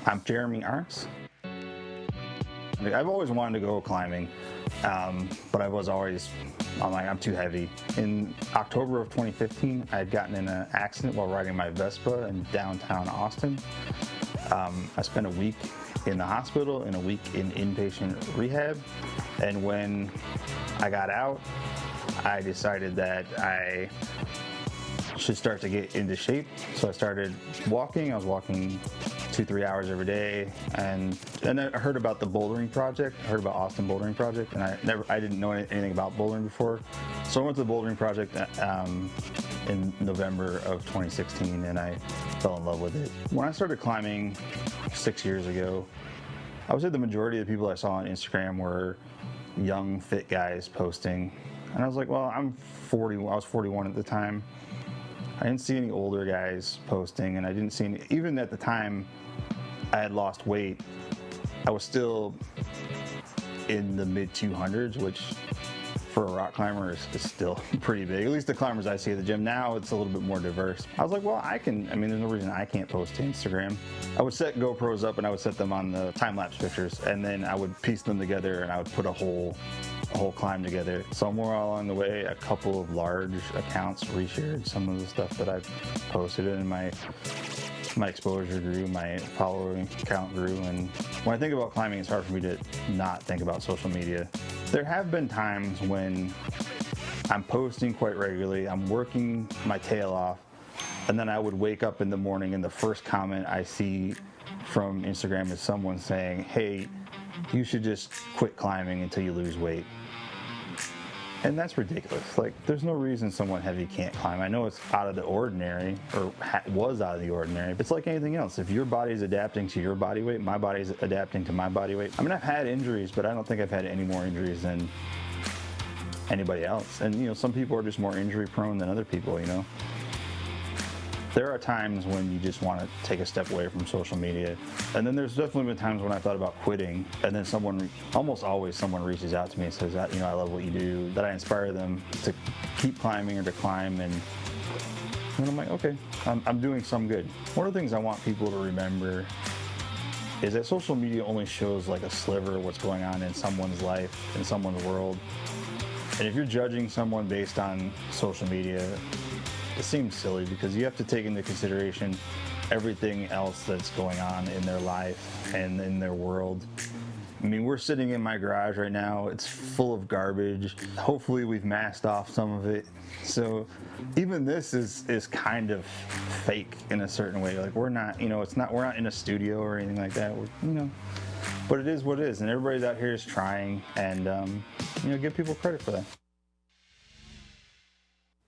I'm Jeremy Arntz. I've always wanted to go climbing, but I was always, I'm too heavy. In October of 2015, I had gotten in an accident while riding my Vespa in downtown Austin. I spent a week in the hospital and a week in inpatient rehab, and when I got out, I decided that I should start to get into shape. So I started walking. I was walking 2-3 hours every day, and I heard about the bouldering project. I heard about Austin Bouldering Project, and I didn't know anything about bouldering before. So I went to the bouldering project in November of 2016, and I fell in love with it. When I started climbing 6 years ago, I would say the majority of the people I saw on Instagram were young, fit guys posting, and I was like, well, I'm 40. I was 41 at the time. I didn't see any older guys posting, and I didn't see any, even at the time I had lost weight, I was still in the mid 200s, which for a rock climber is still pretty big. At least the climbers I see at the gym now, it's a little bit more diverse. I was like, well, there's no reason I can't post to Instagram. I would set GoPros up and I would set them on the time-lapse pictures, and then I would piece them together and I would put a whole climb together. Somewhere along the way, a couple of large accounts reshared some of the stuff that I've posted, and my exposure grew, my following count grew. And when I think about climbing, it's hard for me to not think about social media. There have been times when I'm posting quite regularly, I'm working my tail off, and then I would wake up in the morning and the first comment I see from Instagram is someone saying, hey, you should just quit climbing until you lose weight. And that's ridiculous. Like, there's no reason someone heavy can't climb. I know it's out of the ordinary, or was out of the ordinary. It's like anything else. If your body's adapting to your body weight, my body's adapting to my body weight. I mean, I've had injuries, but I don't think I've had any more injuries than anybody else. And, some people are just more injury prone than other people, There are times when you just want to take a step away from social media. And then there's definitely been times when I thought about quitting, and then almost always someone reaches out to me and says, I love what you do, that I inspire them to keep climbing or to climb. And I'm like, okay, I'm doing some good. One of the things I want people to remember is that social media only shows like a sliver of what's going on in someone's life, in someone's world. And if you're judging someone based on social media, it seems silly, because you have to take into consideration everything else that's going on in their life and in their world. I mean, we're sitting in my garage right now. It's full of garbage. Hopefully we've masked off some of it. So even this is kind of fake in a certain way. Like, we're not in a studio or anything like that. But it is what it is. And everybody's out here is trying, and give people credit for that.